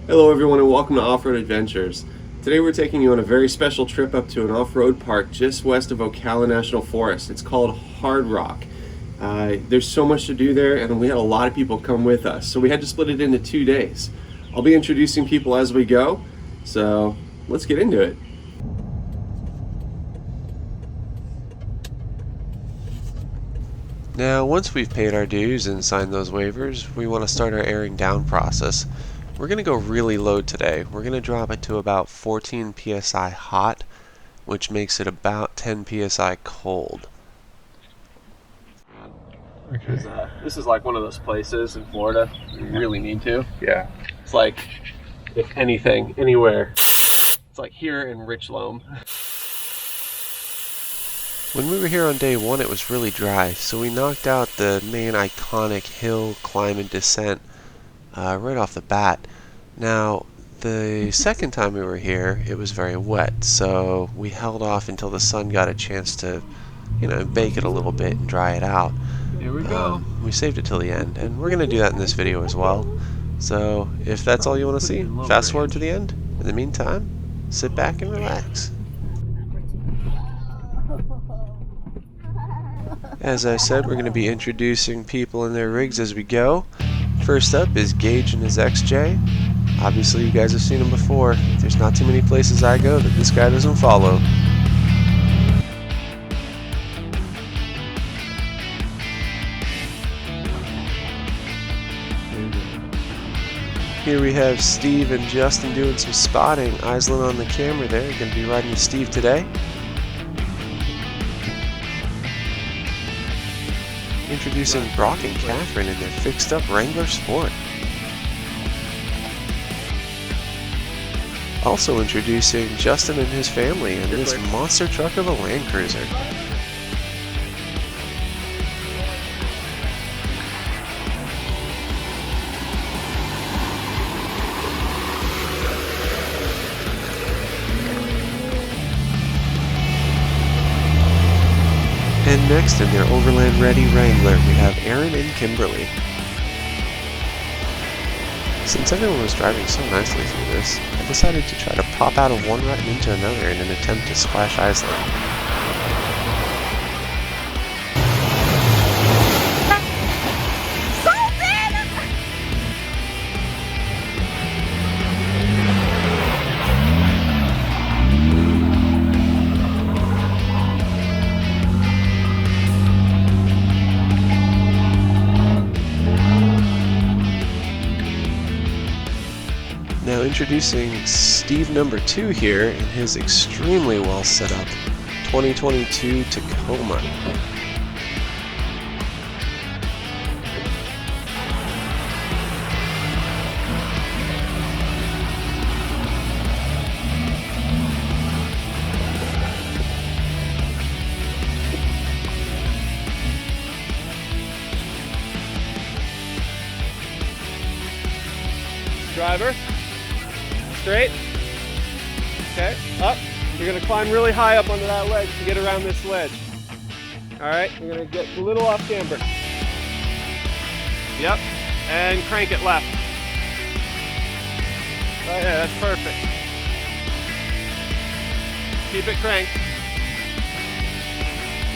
Hello everyone and welcome to Off-Road Adventures. Today we're taking you on a very special trip up to an off-road park just west of Ocala National Forest. It's called Hardrock. There's so much to do there and we had a lot of people come with us, so we had to split it into 2 days. I'll be introducing people as we go, so let's get into it. Now, once we've paid our dues and signed those waivers, we want to start our airing down process. We're going to go really low today. We're going to drop it to about 14 psi hot, which makes it about 10 psi cold. Okay. This is like one of those places in Florida you really need to. Yeah. It's like, if anything, anywhere. It's like here in Rich Loam. When we were here on day one, it was really dry, so we knocked out the main iconic hill climb and descent right off the bat. Now, the second time we were here, it was very wet, so we held off until the sun got a chance to, bake it a little bit and dry it out. Here we go. We saved it till the end, and we're going to do that in this video as well. So, if that's all you want to see, fast forward to the end. In the meantime, sit back and relax. As I said, we're going to be introducing people in their rigs as we go. First up is Gage and his XJ. Obviously, you guys have seen him before. There's not too many places I go that this guy doesn't follow. Here we have Steve and Justin doing some spotting. Islin on the camera there. Going to be riding with Steve today. Introducing Brock and Catherine in their fixed-up Wrangler Sport. Also introducing Justin and his family in this monster truck of a Land Cruiser. And next in their Overland Ready Wrangler, we have Aaron and Kimberly. Since everyone was driving so nicely through this, I decided to try to pop out of one rut and into another in an attempt to splash Iceland. Now introducing Steve number 2 here in his extremely well set up 2022 Tacoma. Driver. Straight. Okay, up. You're going to climb really high up onto that ledge to get around this ledge. Alright, you're going to get a little off camber. Yep, and crank it left. Oh yeah, that's perfect. Keep it cranked.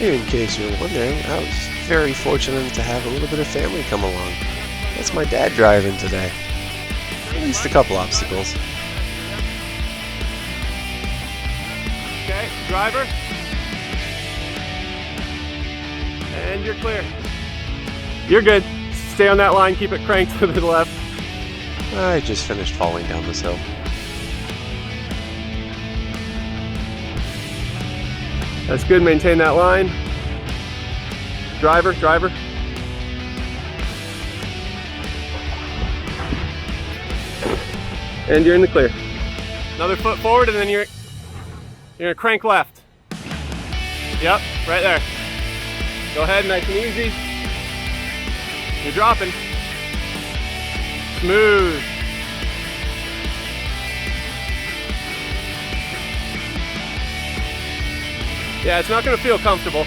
In case you're wondering, I was very fortunate to have a little bit of family come along. That's my dad driving today. At least a couple obstacles. Okay, driver. And you're clear. You're good. Stay on that line, keep it cranked to the left. I just finished falling down this hill. That's good, maintain that line. Driver. And you're in the clear. Another foot forward and then you're gonna crank left. Yep, right there. Go ahead, nice and easy. You're dropping. Smooth. Yeah, it's not gonna feel comfortable.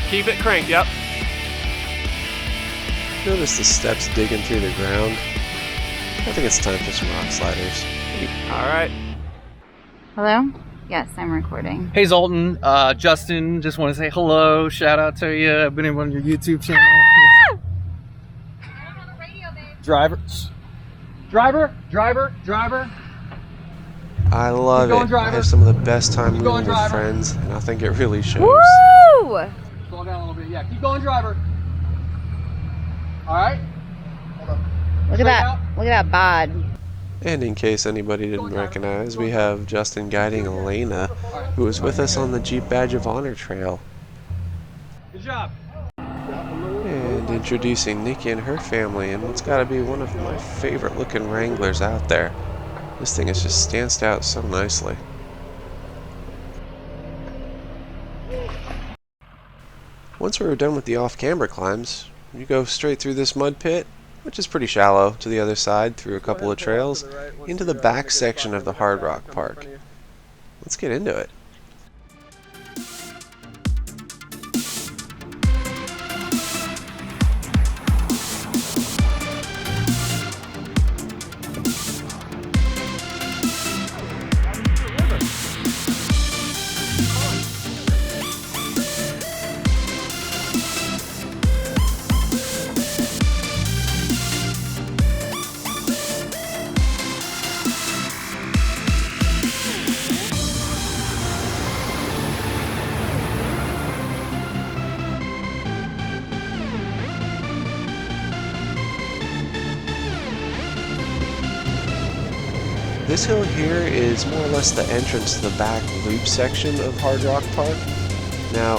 Keep it cranked, yep. Notice the steps digging through the ground. I think it's time for some rock sliders. All right. Hello? Yes, I'm recording. Hey Zoltan, Justin, just want to say hello, shout out to you. I've been on your YouTube channel. Driver. I love Keep going, it. I driver. have some of the best time Keep going, moving with driver. friends, and I think it really shows. Woo! Slow down a little bit. Yeah, keep going, driver. All right. Hold up. Look at that. Look at that bod. And in case anybody didn't recognize, we have Justin guiding Elena, who was with us on the Jeep Badge of Honor trail. Good job. And introducing Nikki and her family in what's got to be one of my favorite looking Wranglers out there. This thing is just stanced out so nicely. Once we were done with the off-camber climbs, you go straight through this mud pit, which is pretty shallow, to the other side through a couple of trails, into the back section of the Hardrock Park. Let's get into it. This hill here is more or less the entrance to the back loop section of Hardrock Park. Now,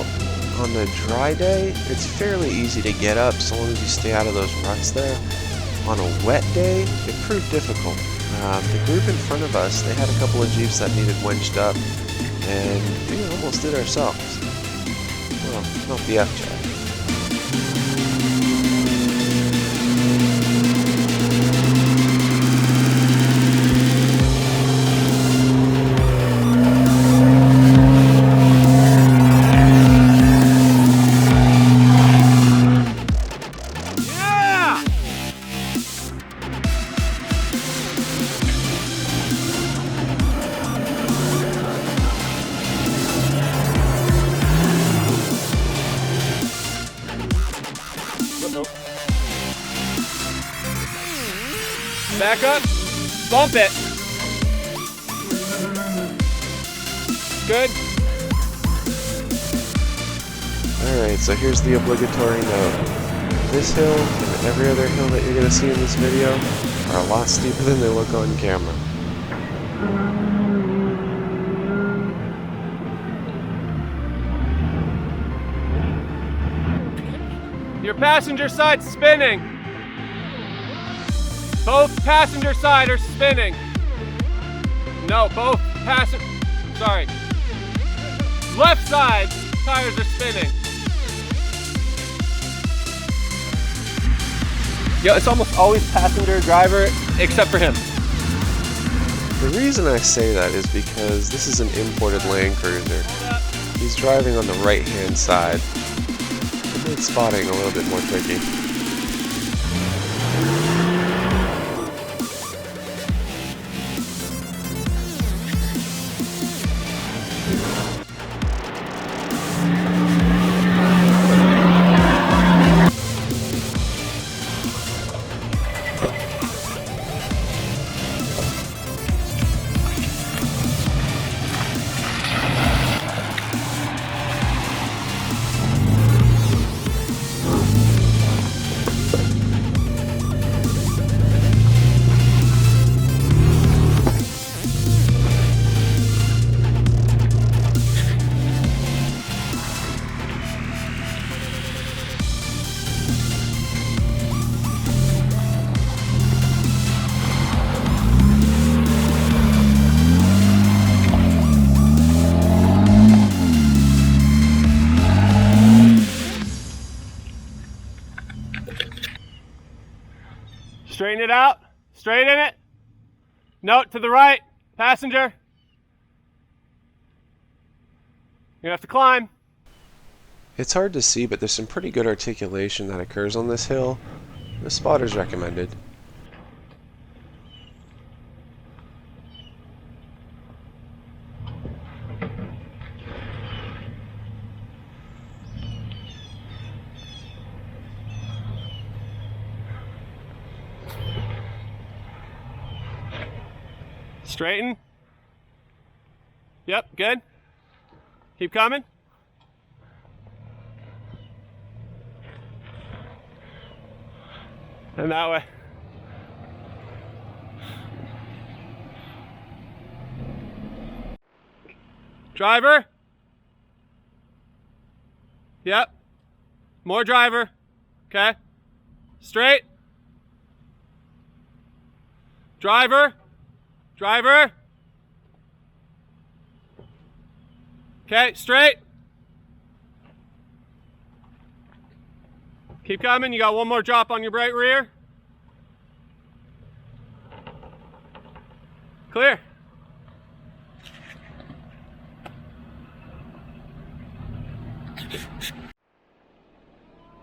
on a dry day, it's fairly easy to get up so long as you stay out of those ruts there. On a wet day, it proved difficult. The group in front of us, they had a couple of Jeeps that needed winched up, and we almost did ourselves. Well, not the F-Jet. Back up. Bump it. Good. Alright, so here's the obligatory note. This hill and every other hill that you're going to see in this video are a lot steeper than they look on camera. Your passenger side's spinning. Both passenger side are spinning. No, both sorry. Left side tires are spinning. Yeah, it's almost always passenger driver except for him. The reason I say that is because this is an imported Land Cruiser. He's driving on the right-hand side. It made spotting a little bit more tricky. Straighten it out. Straighten it. Note to the right. Passenger. You're gonna have to climb. It's hard to see, but there's some pretty good articulation that occurs on this hill. The spotter's recommended. Straighten. Yep, good. Keep coming. And that way. Driver. Yep. More driver. Okay. Straight. Driver. Driver. Okay, straight. Keep coming. You got one more drop on your right rear. Clear.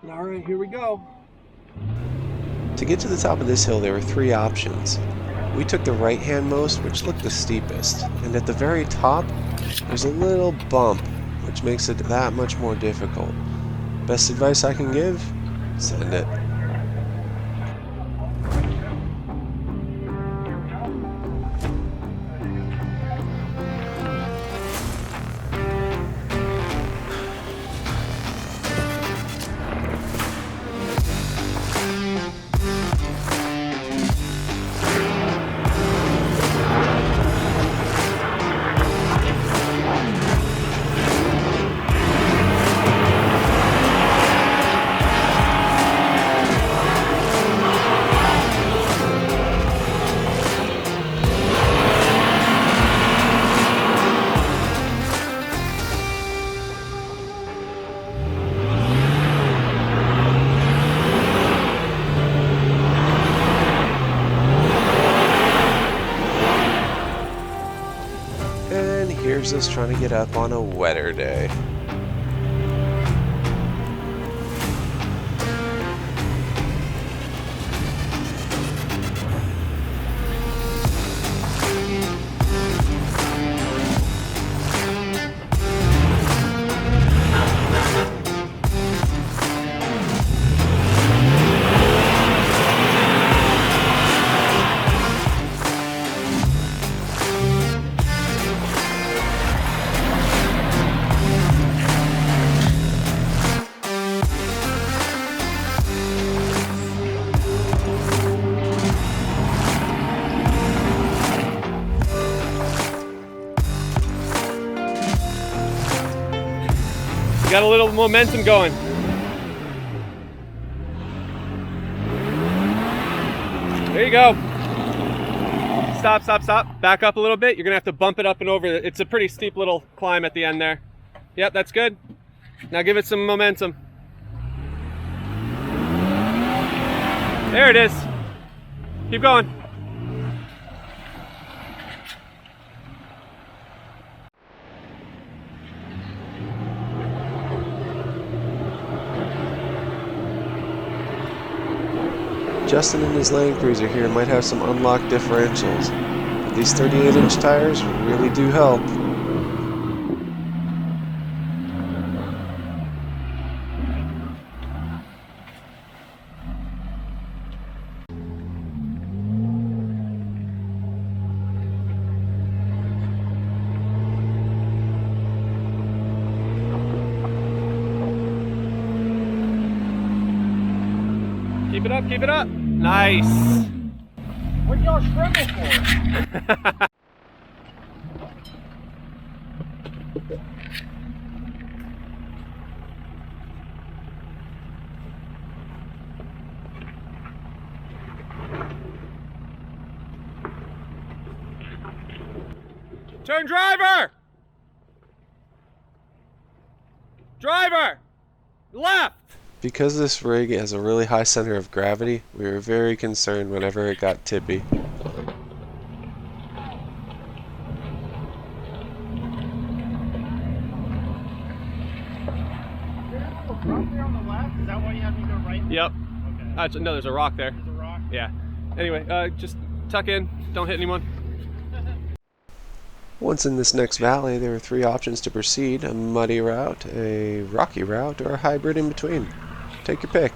All right, here we go. To get to the top of this hill, there were 3 options. We took the right-handmost, which looked the steepest, and at the very top, there's a little bump, which makes it that much more difficult. Best advice I can give? Send it. Here's us trying to get up on a wetter day. Got a little momentum going. There you go. Stop, stop, stop. Back up a little bit. You're gonna have to bump it up and over. It's a pretty steep little climb at the end there. Yep, that's good. Now give it some momentum. There it is. Keep going. Justin and his Land Cruiser here might have some unlocked differentials, but these 38-inch tires really do help. Keep it up, keep it up. Nice. What y'all scramble for? Turn driver! Driver! Left! Because this rig has a really high center of gravity, we were very concerned whenever it got tippy. Yep. Okay. No, there's a rock there. There's a rock? Yeah. Anyway, just tuck in. Don't hit anyone. Once in this next valley, there were 3 options to proceed: a muddy route, a rocky route, or a hybrid in between. Take your pick.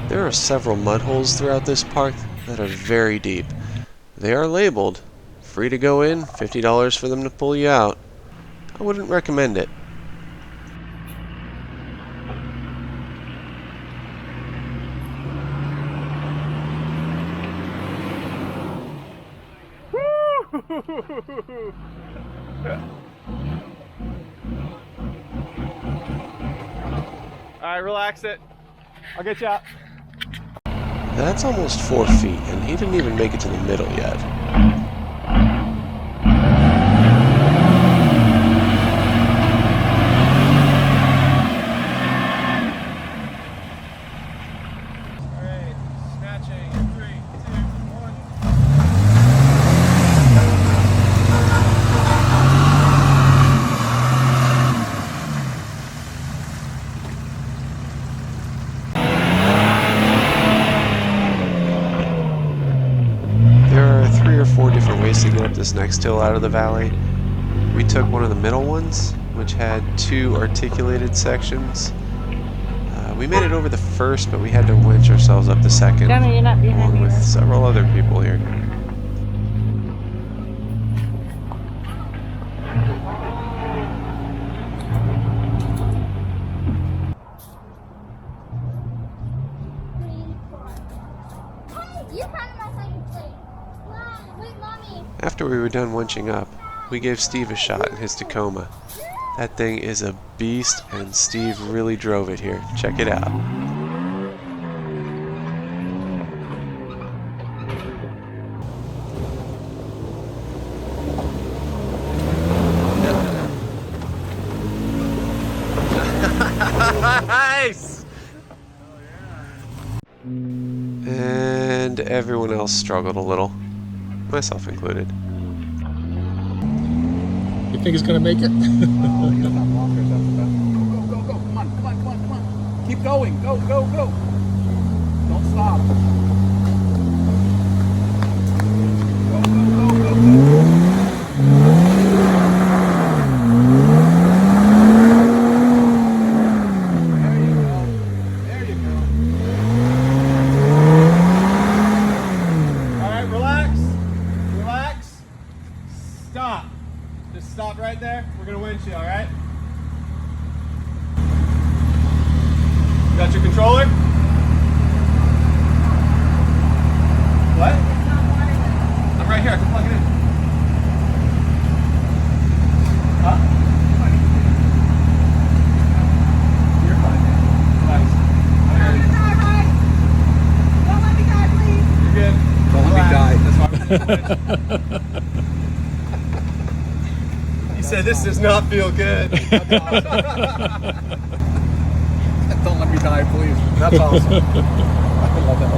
There are several mud holes throughout this park that are very deep. They are labeled, free to go in, $50 for them to pull you out. I wouldn't recommend it. All right, relax it. I'll get you out. That's almost 4 feet, and he didn't even make it to the middle yet. All right, snatching. 3, 2, 1. There are 3 or 4 different ways to get up this next hill out of the valley. We took one of the middle ones, which had 2 articulated sections. We made it over the first, but we had to winch ourselves up the second, along with several other people here. After we were done winching up, we gave Steve a shot in his Tacoma. That thing is a beast, and Steve really drove it here. Check it out. Nice! And everyone else struggled a little, myself included. You think he's gonna make it? Oh, he's not blockers. That's the best. Go, go, go. Come on, come on, come on, come on. Keep going. Go, go, go. Don't stop. Go, go, go, go, go. There you go. There you go. All right, relax. Relax. Stop. Just stop right there. We're gonna winch you, all right? Got your controller? What? I'm right here. I can plug it in. Huh? You're fine. Nice. Don't let me die, please. You're good. Don't let me die. That's why You said this does not feel good. Don't let me die, please. That's awesome. I love that.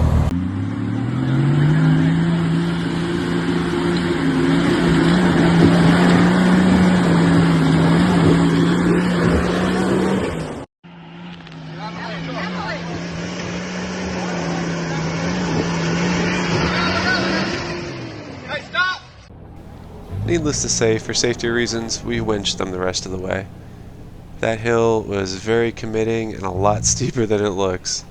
Hey, stop! Needless to say, for safety reasons, we winched them the rest of the way. That hill was very committing and a lot steeper than it looks.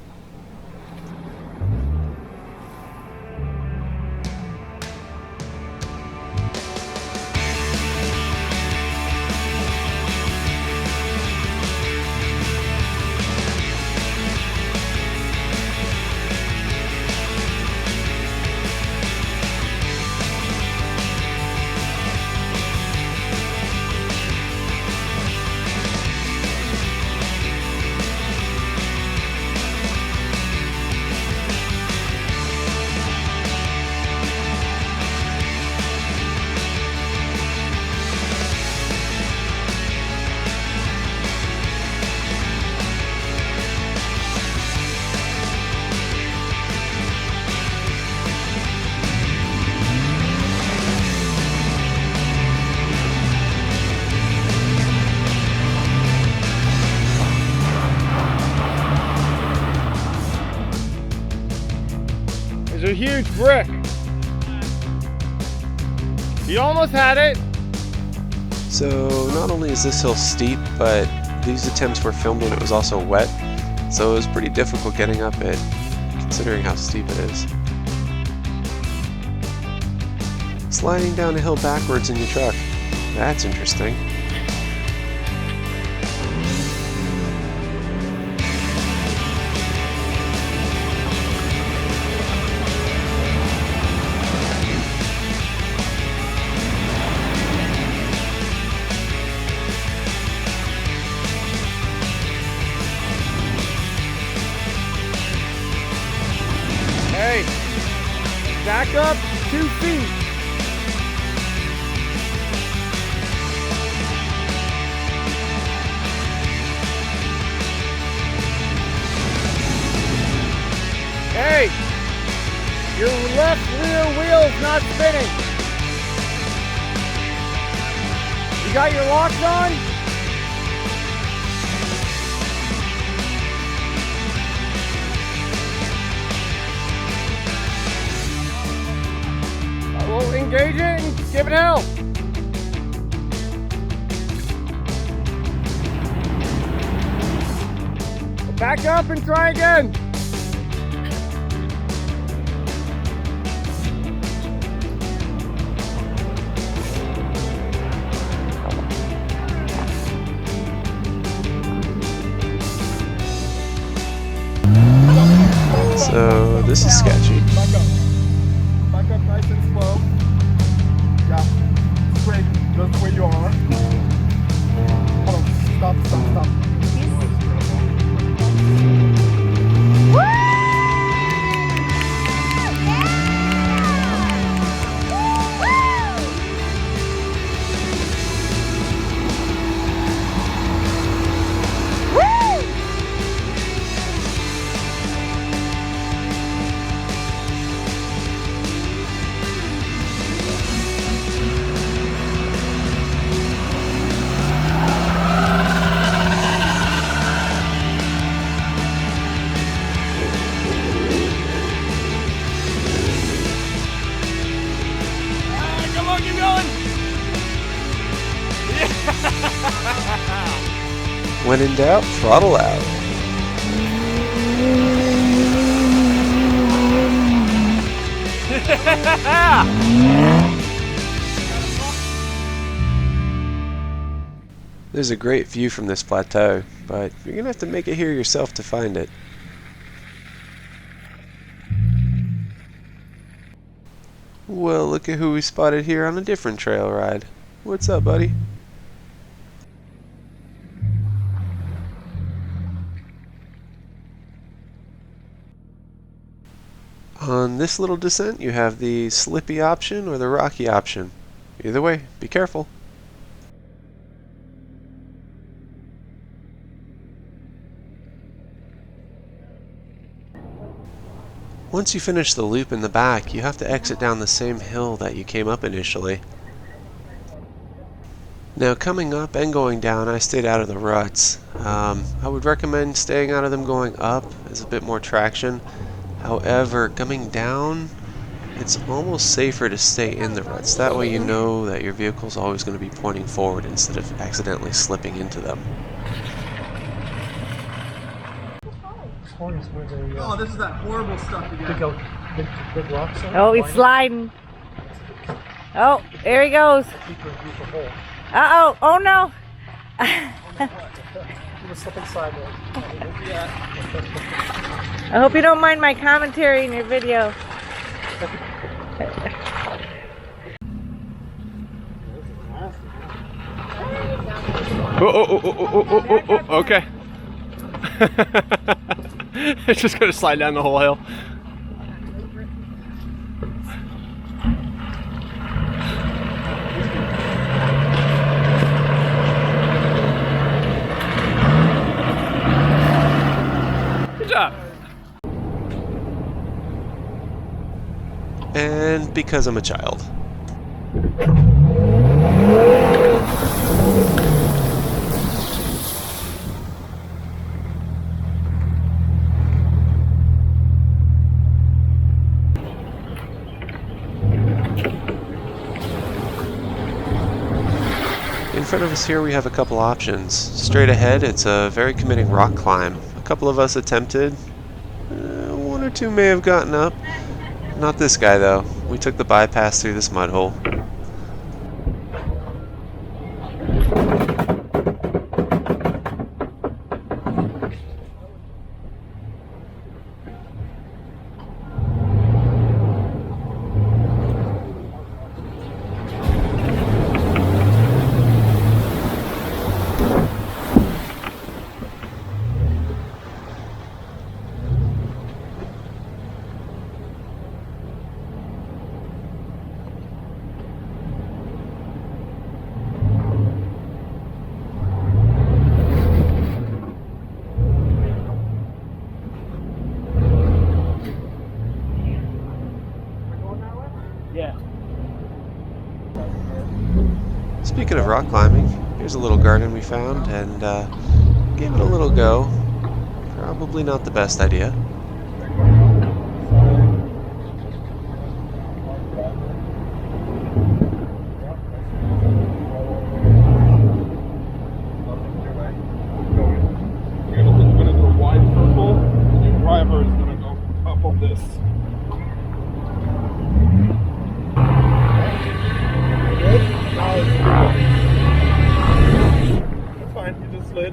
There's a huge brick. You almost had it. So not only is this hill steep, but these attempts were filmed when it was also wet, so it was pretty difficult getting up it. considering how steep it is. Sliding down a hill backwards in your truck. That's interesting. Hey, back up 2 feet. Hey, your left rear wheel's not spinning. You got your locks on? We'll engage it and give it hell. Back up and try again. So this is sketchy. Back up. Back up nice and slow. Yeah. Straight, just where you are. Hold on. Stop. When in doubt, throttle out. There's a great view from this plateau, but you're gonna have to make it here yourself to find it. Well, look at who we spotted here on a different trail ride. What's up, buddy? On this little descent, you have the slippy option or the rocky option. Either way, be careful. Once you finish the loop in the back, you have to exit down the same hill that you came up initially. Now, coming up and going down, I stayed out of the ruts. I would recommend staying out of them going up. There's a bit more traction. However, coming down, it's almost safer to stay in the ruts. That way you know that your vehicle's always going to be pointing forward instead of accidentally slipping into them. Oh, this is that horrible stuff again. Big rocks on. Oh, he's sliding. Oh, there he goes. Uh-oh. Oh, no. He was slipping sideways. I hope you don't mind my commentary in your video. Oh, okay. It's just gonna slide down the whole hill. Good job. And because I'm a child. In front of us here we have a couple options. Straight ahead it's a very committing rock climb. A couple of us attempted. One or or two may have gotten up. Not this guy, though. We took the bypass through this mud hole. Yeah. Speaking of rock climbing, here's a little garden we found and gave it a little go. Probably not the best idea. We're gonna do a wide circle, and your driver is gonna go up of this. That's fine, you just slid.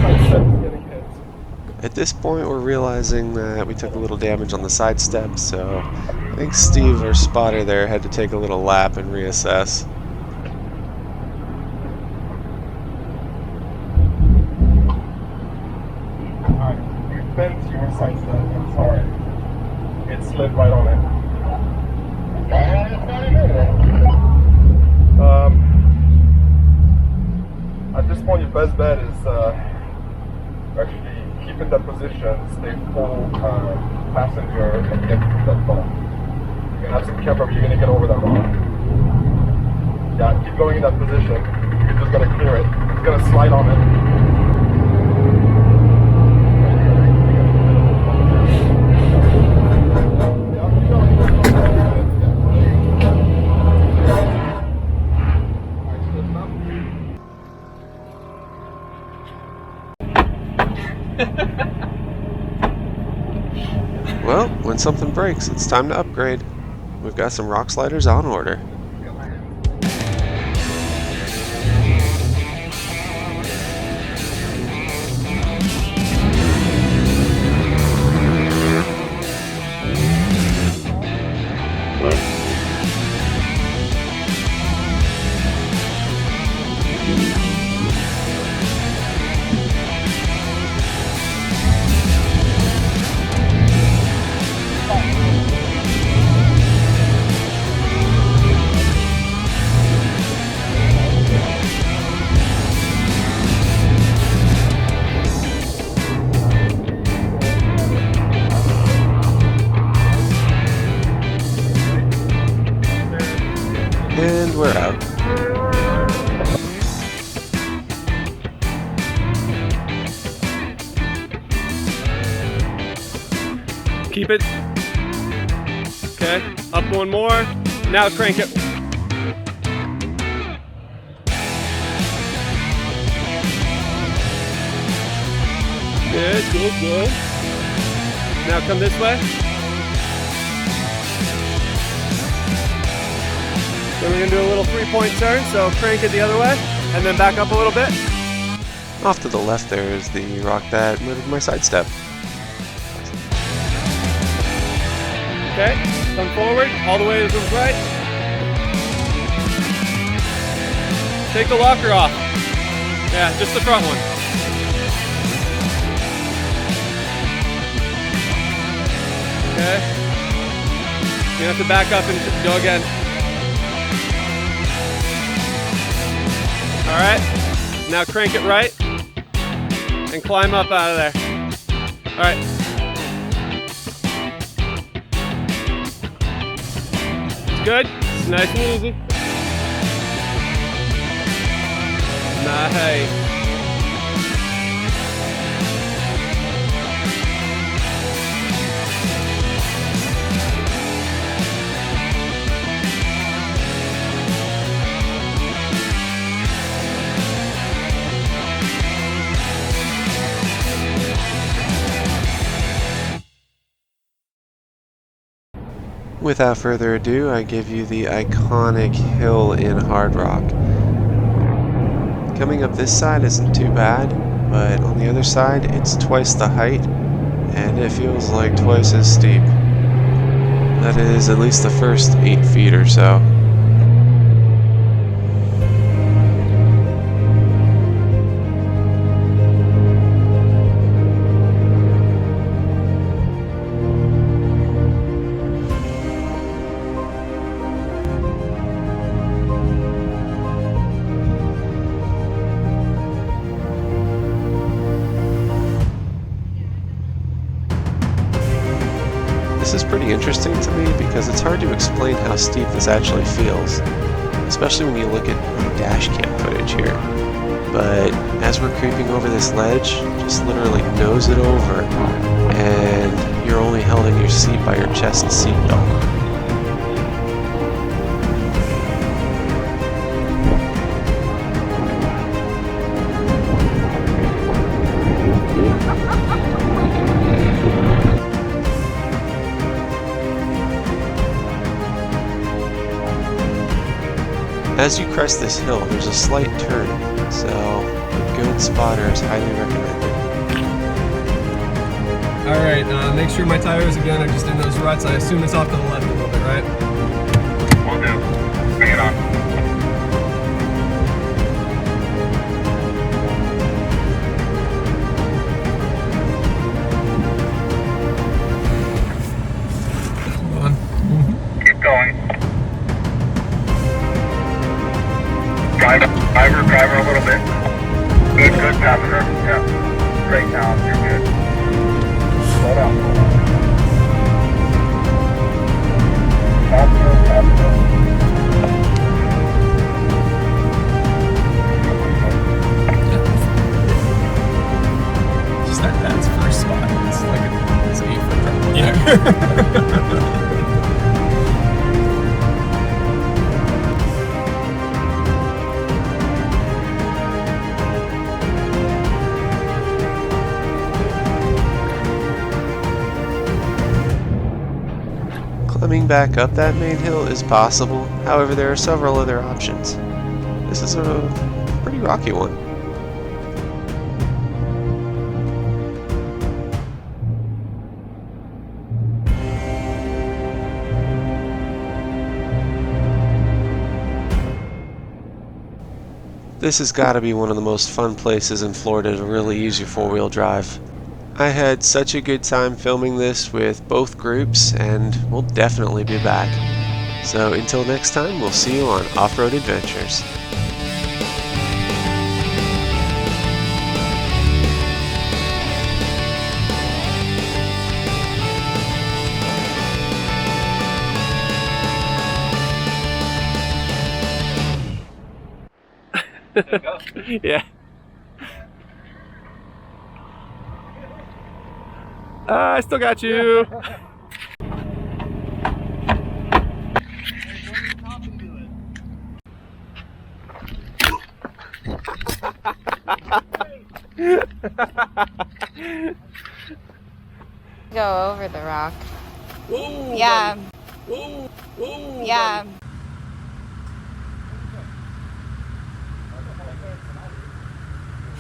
Side step is getting hit. At this point, we're realizing that we took a little damage on the side step, so I think Steve, our spotter there, had to take a little lap and reassess. Alright, you bent your side step, I'm sorry. It slid right on it. At this point, your best bet is actually keep in that position, stay full passenger, and get through that bump. You're gonna have to be careful, you're gonna get over that rock. Yeah, keep going in that position. You're just gonna clear it. It's gonna slide on it. Well, when something breaks, it's time to upgrade. We've got some rock sliders on order. And we're out. Keep it. Okay, up one more. Now crank it. Good, good, good. Now come this way. Then we're gonna do a little 3-point turn, so crank it the other way, and then back up a little bit. Off to the left there is the rock that murdered my side step. Okay, come forward, all the way to the right. Take the locker off. Yeah, just the front one. Okay. You have to back up and go again. All right, now crank it right and climb up out of there. All right. It's good, it's nice and easy. Nice. Without further ado, I give you the iconic hill in Hardrock. Coming up this side isn't too bad, but on the other side it's twice the height, and it feels like twice as steep. That is at least the first 8 feet or so. This is pretty interesting to me because it's hard to explain how steep this actually feels, especially when you look at dash cam footage here. But as we're creeping over this ledge, just literally nose it over, and you're only held in your seat by your chest seat belt. As you crest this hill, there's a slight turn, so a good spotter is highly recommended. Alright, make sure my tires again are just in those ruts. I assume it's off to the left a little bit, right? Will do. Bring it on. Hold on. Keep going. Driver a little bit. Good, passenger. Yeah. Right now, you're good. Slow down. Passenger. Just that's first spot. It's like it's 8 foot drop. Yeah. Climbing back up that main hill is possible, however there are several other options. This is a pretty rocky one. This has got to be one of the most fun places in Florida to really use your four-wheel drive. I had such a good time filming this with both groups, and we'll definitely be back. So until next time, we'll see you on Off-Road Adventures. Yeah. I still got you. Go over the rock. Ooh, Yeah. Ooh, ooh, Yeah.